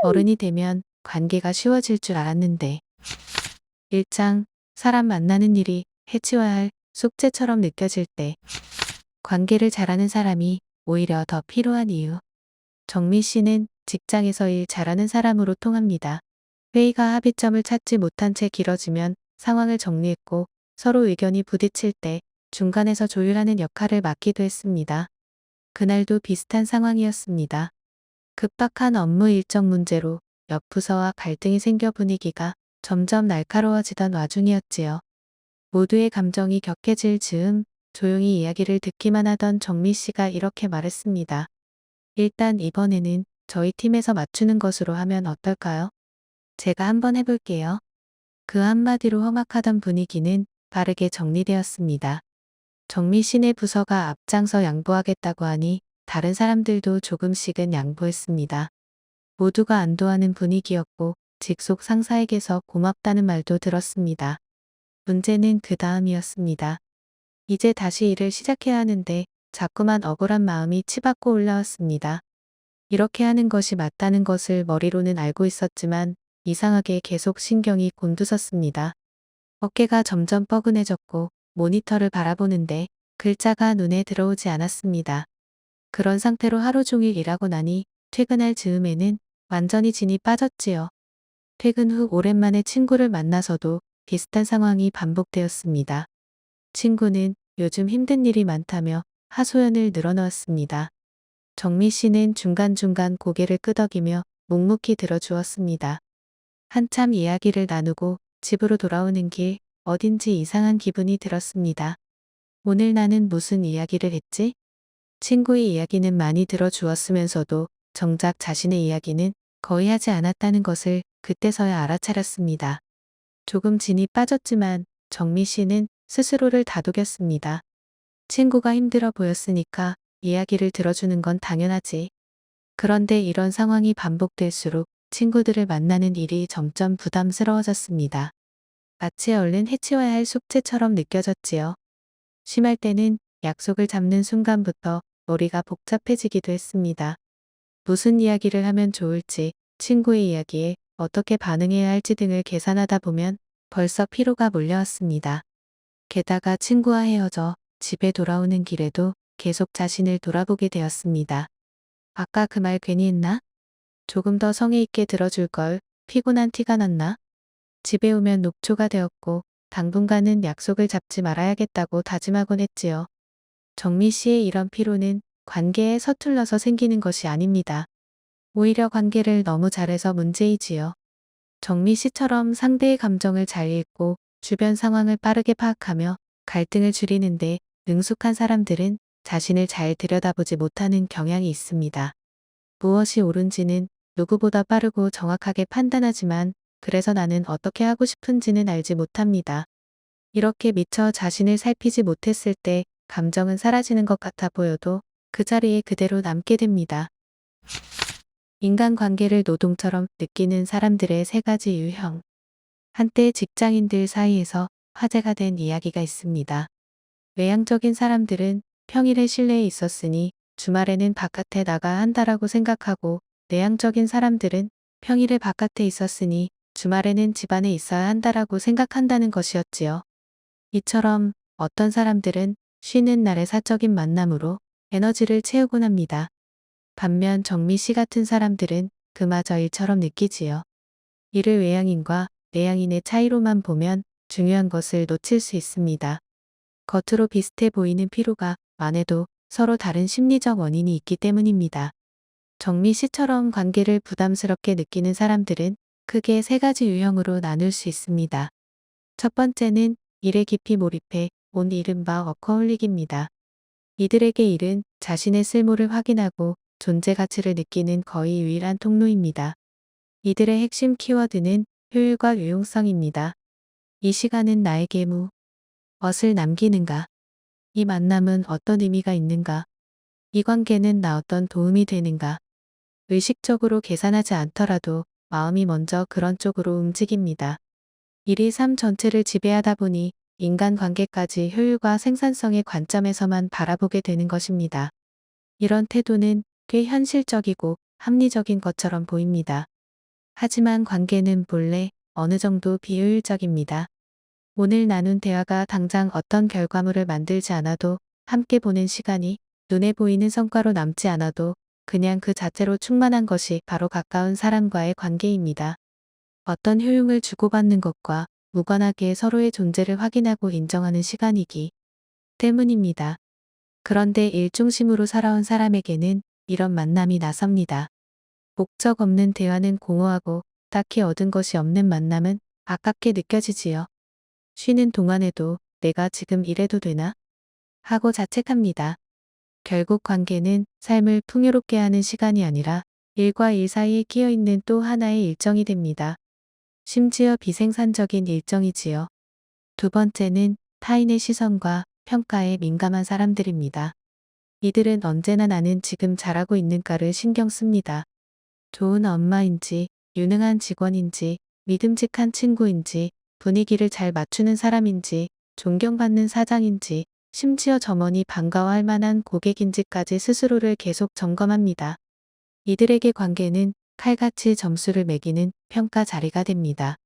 어른이 되면 관계가 쉬워질 줄 알았는데. 1장 사람 만나는 일이 해치워야 할 숙제처럼 느껴질 때 관계를 잘하는 사람이 오히려 더 필요한 이유. 정미 씨는 직장에서 일 잘하는 사람으로 통합니다. 회의가 합의점을 찾지 못한 채 길어지면 상황을 정리했고 서로 의견이 부딪힐 때 중간에서 조율하는 역할을 맡기도 했습니다. 그날도 비슷한 상황이었습니다. 급박한 업무 일정 문제로 옆 부서와 갈등이 생겨 분위기가 점점 날카로워지던 와중이었지요. 모두의 감정이 격해질 즈음 조용히 이야기를 듣기만 하던 정미 씨가 이렇게 말했습니다. 일단 이번에는 저희 팀에서 맞추는 것으로 하면 어떨까요? 제가 한번 해볼게요. 그 한마디로 험악하던 분위기는 빠르게 정리되었습니다. 정미 씨네 부서가 앞장서 양보하겠다고 하니 다른 사람들도 조금씩은 양보했습니다. 모두가 안도하는 분위기였고 직속 상사에게서 고맙다는 말도 들었습니다. 문제는 그 다음이었습니다. 이제 다시 일을 시작해야 하는데 자꾸만 억울한 마음이 치받고 올라왔습니다. 이렇게 하는 것이 맞다는 것을 머리로는 알고 있었지만 이상하게 계속 신경이 곤두섰습니다. 어깨가 점점 뻐근해졌고 모니터를 바라보는데 글자가 눈에 들어오지 않았습니다. 그런 상태로 하루 종일 일하고 나니 퇴근할 즈음에는 완전히 진이 빠졌지요. 퇴근 후 오랜만에 친구를 만나서도 비슷한 상황이 반복되었습니다. 친구는 요즘 힘든 일이 많다며 하소연을 늘어놓았습니다. 정미 씨는 중간중간 고개를 끄덕이며 묵묵히 들어주었습니다. 한참 이야기를 나누고 집으로 돌아오는 길 어딘지 이상한 기분이 들었습니다. 오늘 나는 무슨 이야기를 했지? 친구의 이야기는 많이 들어주었으면서도 정작 자신의 이야기는 거의 하지 않았다는 것을 그때서야 알아차렸습니다. 조금 진이 빠졌지만 정미 씨는 스스로를 다독였습니다. 친구가 힘들어 보였으니까 이야기를 들어주는 건 당연하지. 그런데 이런 상황이 반복될수록 친구들을 만나는 일이 점점 부담스러워졌습니다. 마치 얼른 해치워야 할 숙제처럼 느껴졌지요. 심할 때는 약속을 잡는 순간부터 머리가 복잡해지기도 했습니다. 무슨 이야기를 하면 좋을지, 친구의 이야기에 어떻게 반응해야 할지 등을 계산하다 보면 벌써 피로가 몰려왔습니다. 게다가 친구와 헤어져 집에 돌아오는 길에도 계속 자신을 돌아보게 되었습니다. 아까 그 말 괜히 했나? 조금 더 성의 있게 들어줄 걸. 피곤한 티가 났나? 집에 오면 녹초가 되었고 당분간은 약속을 잡지 말아야겠다고 다짐하곤 했지요. 정미 씨의 이런 피로는 관계에 서툴러서 생기는 것이 아닙니다. 오히려 관계를 너무 잘해서 문제이지요. 정미 씨처럼 상대의 감정을 잘 읽고 주변 상황을 빠르게 파악하며 갈등을 줄이는데 능숙한 사람들은 자신을 잘 들여다보지 못하는 경향이 있습니다. 무엇이 옳은지는 누구보다 빠르고 정확하게 판단하지만 그래서 나는 어떻게 하고 싶은지는 알지 못합니다. 이렇게 미처 자신을 살피지 못했을 때 감정은 사라지는 것 같아 보여도 그 자리에 그대로 남게 됩니다. 인간관계를 노동처럼 느끼는 사람들의 세 가지 유형. 한때 직장인들 사이에서 화제가 된 이야기가 있습니다. 외향적인 사람들은 평일에 실내에 있었으니 주말에는 바깥에 나가야 한다라고 생각하고 내향적인 사람들은 평일에 바깥에 있었으니 주말에는 집안에 있어야 한다라고 생각한다는 것이었지요. 이처럼 어떤 사람들은 쉬는 날의 사적인 만남으로 에너지를 채우곤 합니다. 반면 정미 씨 같은 사람들은 그마저 일처럼 느끼지요. 이를 외향인과 내향인의 차이로만 보면 중요한 것을 놓칠 수 있습니다. 겉으로 비슷해 보이는 피로가 많아도 서로 다른 심리적 원인이 있기 때문입니다. 정미 씨처럼 관계를 부담스럽게 느끼는 사람들은 크게 세 가지 유형으로 나눌 수 있습니다. 첫 번째는 일에 깊이 몰입해 온 이른바 워커홀릭입니다. 이들에게 일은 자신의 쓸모를 확인하고 존재 가치를 느끼는 거의 유일한 통로입니다. 이들의 핵심 키워드는 효율과 유용성입니다. 이 시간은 나에게 무엇을 남기는가? 이 만남은 어떤 의미가 있는가? 이 관계는 나 어떤 도움이 되는가? 의식적으로 계산하지 않더라도 마음이 먼저 그런 쪽으로 움직입니다. 일이 삶 전체를 지배하다 보니 인간관계까지 효율과 생산성의 관점에서만 바라보게 되는 것입니다. 이런 태도는 꽤 현실적이고 합리적인 것처럼 보입니다. 하지만 관계는 본래 어느 정도 비효율적입니다. 오늘 나눈 대화가 당장 어떤 결과물을 만들지 않아도, 함께 보낸 시간이 눈에 보이는 성과로 남지 않아도 그냥 그 자체로 충만한 것이 바로 가까운 사람과의 관계입니다. 어떤 효용을 주고받는 것과 무관하게 서로의 존재를 확인하고 인정하는 시간이기 때문입니다. 그런데 일중심으로 살아온 사람에게는 이런 만남이 낯섭니다. 목적 없는 대화는 공허하고, 딱히 얻은 것이 없는 만남은 아깝게 느껴지지요. 쉬는 동안에도 내가 지금 이래도 되나? 하고 자책합니다. 결국 관계는 삶을 풍요롭게 하는 시간이 아니라 일과 일 사이에 끼어있는 또 하나의 일정이 됩니다. 심지어 비생산적인 일정이지요. 두 번째는 타인의 시선과 평가에 민감한 사람들입니다. 이들은 언제나 나는 지금 잘하고 있는가를 신경 씁니다. 좋은 엄마인지, 유능한 직원인지, 믿음직한 친구인지, 분위기를 잘 맞추는 사람인지, 존경받는 사장인지, 심지어 점원이 반가워할 만한 고객인지까지 스스로를 계속 점검합니다. 이들에게 관계는 칼같이 점수를 매기는 평가 자리가 됩니다.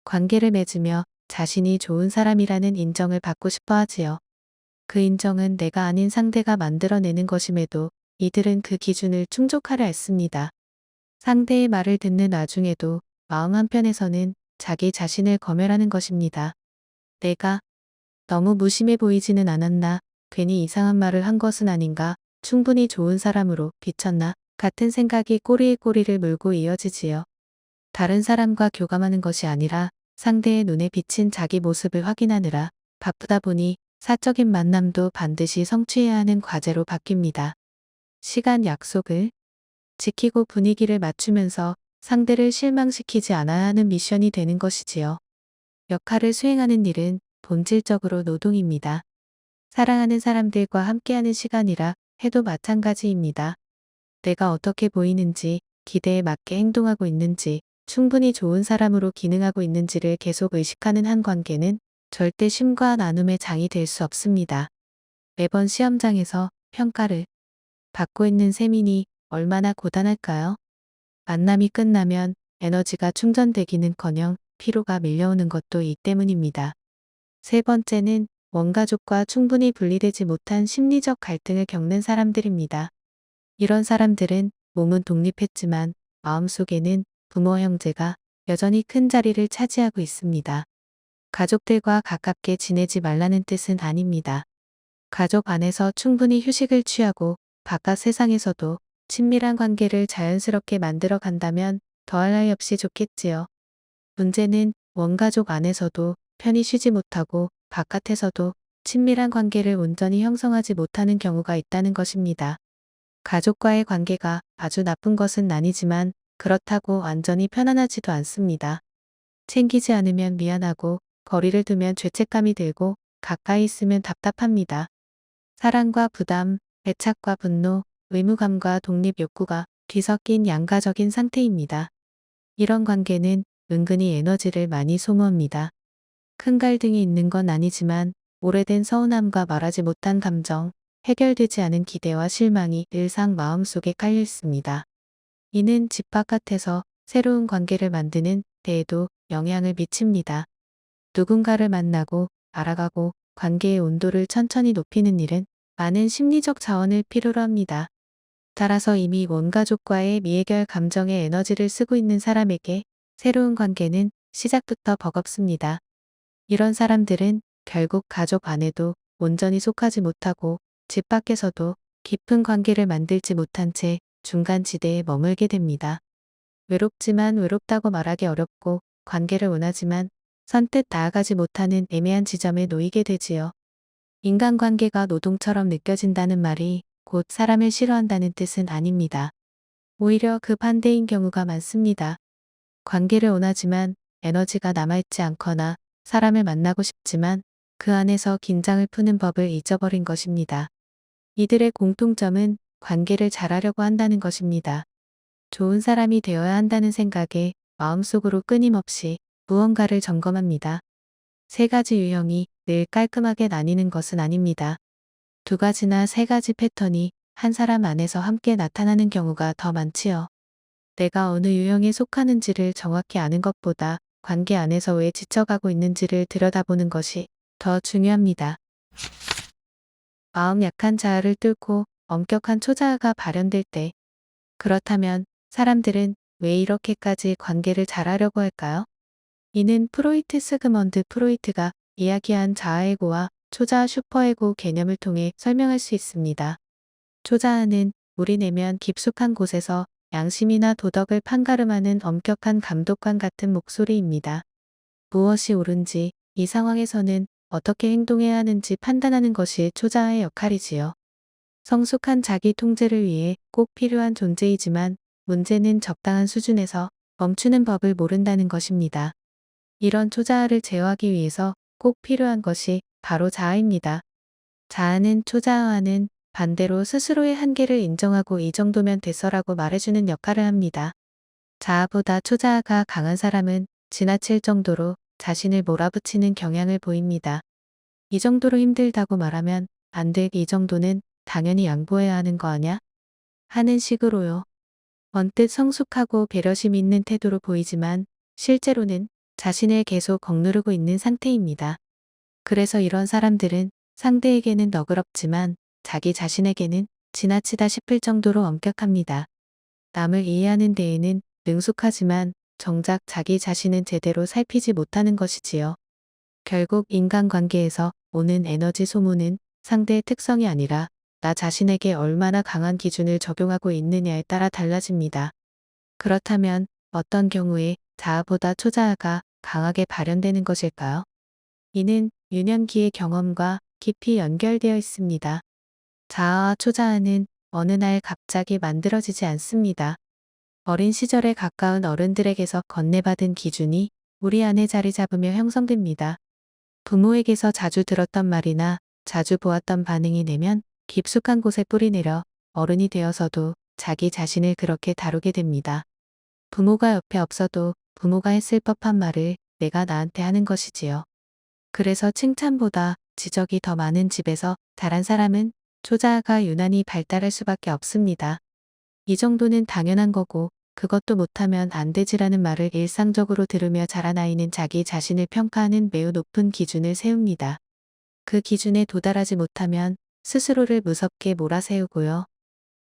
관계를 맺으며 자신이 좋은 사람이라는 인정을 받고 싶어 하지요. 그 인정은 내가 아닌 상대가 만들어내는 것임에도 이들은 그 기준을 충족하려 했습니다. 상대의 말을 듣는 와중에도 마음 한편에서는 자기 자신을 검열하는 것입니다. 내가 너무 무심해 보이지는 않았나, 괜히 이상한 말을 한 것은 아닌가, 충분히 좋은 사람으로 비쳤나 같은 생각이 꼬리에 꼬리를 물고 이어지지요. 다른 사람과 교감하는 것이 아니라 상대의 눈에 비친 자기 모습을 확인하느라 바쁘다 보니 사적인 만남도 반드시 성취해야 하는 과제로 바뀝니다. 시간 약속을 지키고 분위기를 맞추면서 상대를 실망시키지 않아야 하는 미션이 되는 것이지요. 역할을 수행하는 일은 본질적으로 노동입니다. 사랑하는 사람들과 함께하는 시간이라 해도 마찬가지입니다. 내가 어떻게 보이는지, 기대에 맞게 행동하고 있는지, 충분히 좋은 사람으로 기능하고 있는지를 계속 의식하는 한 관계는 절대 쉼과 나눔의 장이 될 수 없습니다. 매번 시험장에서 평가를 받고 있는 셈이니 얼마나 고단할까요? 만남이 끝나면 에너지가 충전되기는커녕 피로가 밀려오는 것도 이 때문입니다. 세 번째는 원가족과 충분히 분리되지 못한 심리적 갈등을 겪는 사람들입니다. 이런 사람들은 몸은 독립했지만 마음속에는 부모 형제가 여전히 큰 자리를 차지하고 있습니다. 가족들과 가깝게 지내지 말라는 뜻은 아닙니다. 가족 안에서 충분히 휴식을 취하고 바깥 세상에서도 친밀한 관계를 자연스럽게 만들어 간다면 더할 나위 없이 좋겠지요. 문제는 원가족 안에서도 편히 쉬지 못하고 바깥에서도 친밀한 관계를 온전히 형성하지 못하는 경우가 있다는 것입니다. 가족과의 관계가 아주 나쁜 것은 아니지만 그렇다고 완전히 편안하지도 않습니다. 챙기지 않으면 미안하고, 거리를 두면 죄책감이 들고, 가까이 있으면 답답합니다. 사랑과 부담, 애착과 분노, 의무감과 독립 욕구가 뒤섞인 양가적인 상태입니다. 이런 관계는 은근히 에너지를 많이 소모합니다. 큰 갈등이 있는 건 아니지만 오래된 서운함과 말하지 못한 감정, 해결되지 않은 기대와 실망이 늘상 마음속에 깔려 있습니다. 이는 집 바깥에서 새로운 관계를 만드는 데에도 영향을 미칩니다. 누군가를 만나고 알아가고 관계의 온도를 천천히 높이는 일은 많은 심리적 자원을 필요로 합니다. 따라서 이미 원가족과의 미해결 감정에 에너지를 쓰고 있는 사람에게 새로운 관계는 시작부터 버겁습니다. 이런 사람들은 결국 가족 안에도 온전히 속하지 못하고 집 밖에서도 깊은 관계를 만들지 못한 채 중간지대에 머물게 됩니다. 외롭지만 외롭다고 말하기 어렵고, 관계를 원하지만 선뜻 나아가지 못하는 애매한 지점에 놓이게 되지요. 인간관계가 노동처럼 느껴진다는 말이 곧 사람을 싫어한다는 뜻은 아닙니다. 오히려 그 반대인 경우가 많습니다. 관계를 원하지만 에너지가 남아있지 않거나 사람을 만나고 싶지만 그 안에서 긴장을 푸는 법을 잊어버린 것입니다. 이들의 공통점은 관계를 잘하려고 한다는 것입니다. 좋은 사람이 되어야 한다는 생각에 마음속으로 끊임없이 무언가를 점검합니다. 세 가지 유형이 늘 깔끔하게 나뉘는 것은 아닙니다. 두 가지나 세 가지 패턴이 한 사람 안에서 함께 나타나는 경우가 더 많지요. 내가 어느 유형에 속하는지를 정확히 아는 것보다 관계 안에서 왜 지쳐가고 있는지를 들여다보는 것이 더 중요합니다. 마음 약한 자아를 뚫고 엄격한 초자아가 발현될 때, 그렇다면 사람들은 왜 이렇게까지 관계를 잘하려고 할까요? 이는 시그먼드 프로이트가 이야기한 자아에고와 초자아 슈퍼에고 개념을 통해 설명할 수 있습니다. 초자아는 우리 내면 깊숙한 곳에서 양심이나 도덕을 판가름하는 엄격한 감독관 같은 목소리입니다. 무엇이 옳은지, 이 상황에서는 어떻게 행동해야 하는지 판단하는 것이 초자아의 역할이지요. 성숙한 자기 통제를 위해 꼭 필요한 존재이지만 문제는 적당한 수준에서 멈추는 법을 모른다는 것입니다. 이런 초자아를 제어하기 위해서 꼭 필요한 것이 바로 자아입니다. 자아는 초자아와는 반대로 스스로의 한계를 인정하고 이 정도면 됐어라고 말해주는 역할을 합니다. 자아보다 초자아가 강한 사람은 지나칠 정도로 자신을 몰아붙이는 경향을 보입니다. 이 정도로 힘들다고 말하면 안 돼, 이 정도는 당연히 양보해야 하는 거 아냐? 하는 식으로요. 언뜻 성숙하고 배려심 있는 태도로 보이지만 실제로는 자신을 계속 억누르고 있는 상태입니다. 그래서 이런 사람들은 상대에게는 너그럽지만 자기 자신에게는 지나치다 싶을 정도로 엄격합니다. 남을 이해하는 데에는 능숙하지만 정작 자기 자신은 제대로 살피지 못하는 것이지요. 결국 인간관계에서 오는 에너지 소모는 상대의 특성이 아니라 나 자신에게 얼마나 강한 기준을 적용하고 있느냐에 따라 달라집니다. 그렇다면 어떤 경우에 자아보다 초자아가 강하게 발현되는 것일까요? 이는 유년기의 경험과 깊이 연결되어 있습니다. 자아와 초자아는 어느 날 갑자기 만들어지지 않습니다. 어린 시절에 가까운 어른들에게서 건네받은 기준이 우리 안에 자리 잡으며 형성됩니다. 부모에게서 자주 들었던 말이나 자주 보았던 반응이 내면 깊숙한 곳에 뿌리내려 어른이 되어서도 자기 자신을 그렇게 다루게 됩니다. 부모가 옆에 없어도 부모가 했을 법한 말을 내가 나한테 하는 것이지요. 그래서 칭찬보다 지적이 더 많은 집에서 자란 사람은 초자아가 유난히 발달할 수밖에 없습니다. 이 정도는 당연한 거고 그것도 못하면 안 되지라는 말을 일상적으로 들으며 자란 아이는 자기 자신을 평가하는 매우 높은 기준을 세웁니다. 그 기준에 도달하지 못하면 스스로를 무섭게 몰아세우고요.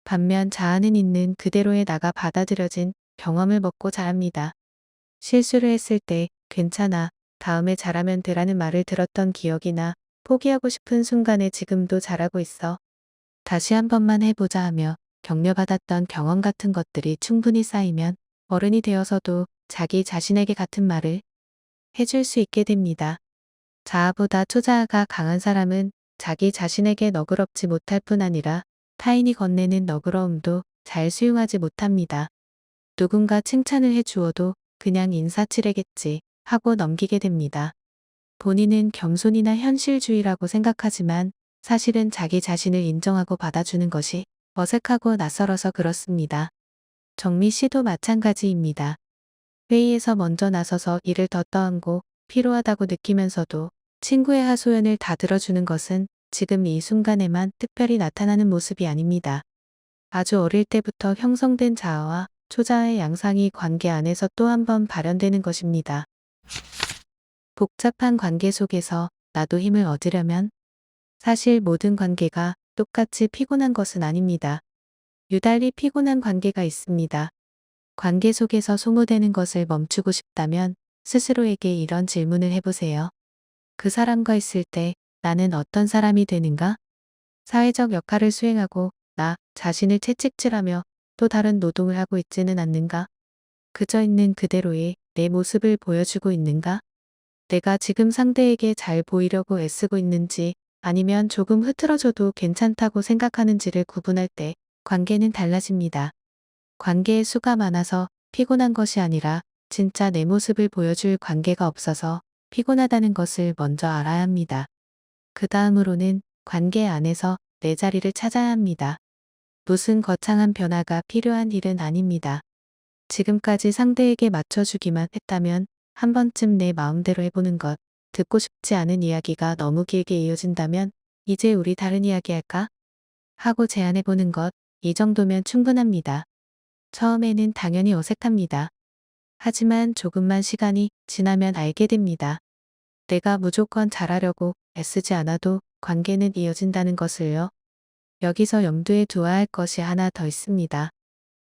반면 자아는 있는 그대로의 나가 받아들여진 경험을 먹고 자랍니다. 실수를 했을 때 괜찮아, 다음에 잘하면 되라는 말을 들었던 기억이나 포기하고 싶은 순간에 지금도 잘하고 있어. 다시 한 번만 해보자 하며 격려받았던 경험 같은 것들이 충분히 쌓이면 어른이 되어서도 자기 자신에게 같은 말을 해줄 수 있게 됩니다. 자아보다 초자아가 강한 사람은 자기 자신에게 너그럽지 못할 뿐 아니라 타인이 건네는 너그러움도 잘 수용하지 못합니다. 누군가 칭찬을 해주어도 그냥 인사치레겠지 하고 넘기게 됩니다. 본인은 겸손이나 현실주의라고 생각하지만 사실은 자기 자신을 인정하고 받아주는 것이 어색하고 낯설어서 그렇습니다. 정미 씨도 마찬가지입니다. 회의에서 먼저 나서서 일을 더 떠안고 필요하다고 느끼면서도 친구의 하소연을 다 들어주는 것은 지금 이 순간에만 특별히 나타나는 모습이 아닙니다. 아주 어릴 때부터 형성된 자아와 초자아의 양상이 관계 안에서 또 한 번 발현되는 것입니다. 복잡한 관계 속에서 나도 힘을 얻으려면 사실 모든 관계가 똑같이 피곤한 것은 아닙니다. 유달리 피곤한 관계가 있습니다. 관계 속에서 소모되는 것을 멈추고 싶다면 스스로에게 이런 질문을 해보세요. 그 사람과 있을 때 나는 어떤 사람이 되는가? 사회적 역할을 수행하고 나 자신을 채찍질하며 또 다른 노동을 하고 있지는 않는가? 그저 있는 그대로의 내 모습을 보여주고 있는가? 내가 지금 상대에게 잘 보이려고 애쓰고 있는지 아니면 조금 흐트러져도 괜찮다고 생각하는지를 구분할 때 관계는 달라집니다. 관계의 수가 많아서 피곤한 것이 아니라 진짜 내 모습을 보여줄 관계가 없어서 피곤하다는 것을 먼저 알아야 합니다. 그 다음으로는 관계 안에서 내 자리를 찾아야 합니다. 무슨 거창한 변화가 필요한 일은 아닙니다. 지금까지 상대에게 맞춰주기만 했다면 한 번쯤 내 마음대로 해보는 것, 듣고 싶지 않은 이야기가 너무 길게 이어진다면 이제 우리 다른 이야기 할까? 하고 제안해보는 것, 이 정도면 충분합니다. 처음에는 당연히 어색합니다. 하지만 조금만 시간이 지나면 알게 됩니다. 내가 무조건 잘하려고 애쓰지 않아도 관계는 이어진다는 것을요. 여기서 염두에 두어야 할 것이 하나 더 있습니다.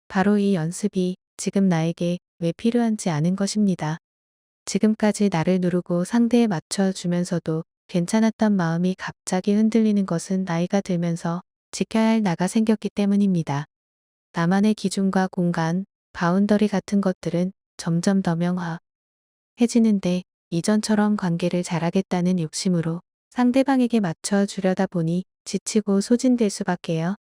바로 이 연습이 지금 나에게 왜 필요한지 아는 것입니다. 지금까지 나를 누르고 상대에 맞춰주면서도 괜찮았던 마음이 갑자기 흔들리는 것은 나이가 들면서 지켜야 할 나가 생겼기 때문입니다. 나만의 기준과 공간, 바운더리 같은 것들은 점점 더 명확해지는데 이전처럼 관계를 잘하겠다는 욕심으로 상대방에게 맞춰주려다 보니 지치고 소진될 수밖에요.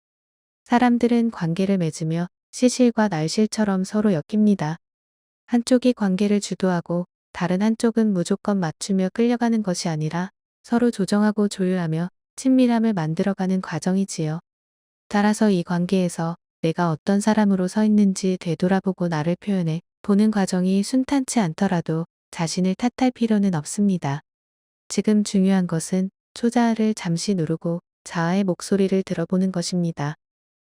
사람들은 관계를 맺으며 시실과 날실처럼 서로 엮입니다. 한쪽이 관계를 주도하고 다른 한쪽은 무조건 맞추며 끌려가는 것이 아니라 서로 조정하고 조율하며 친밀함을 만들어가는 과정이지요. 따라서 이 관계에서 내가 어떤 사람으로 서 있는지 되돌아보고 나를 표현해 보는 과정이 순탄치 않더라도 자신을 탓할 필요는 없습니다. 지금 중요한 것은 초자아를 잠시 누르고 자아의 목소리를 들어보는 것입니다.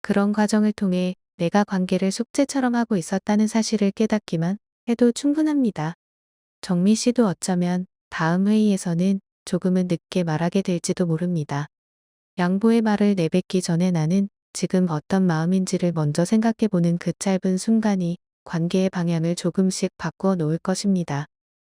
그런 과정을 통해 내가 관계를 숙제처럼 하고 있었다는 사실을 깨닫기만 해도 충분합니다. 정미 씨도 어쩌면 다음 회의에서는 조금은 늦게 말하게 될지도 모릅니다. 양보의 말을 내뱉기 전에 나는 지금 어떤 마음인지를 먼저 생각해보는 그 짧은 순간이 관계의 방향을 조금씩 바꾸어 놓을 것입니다.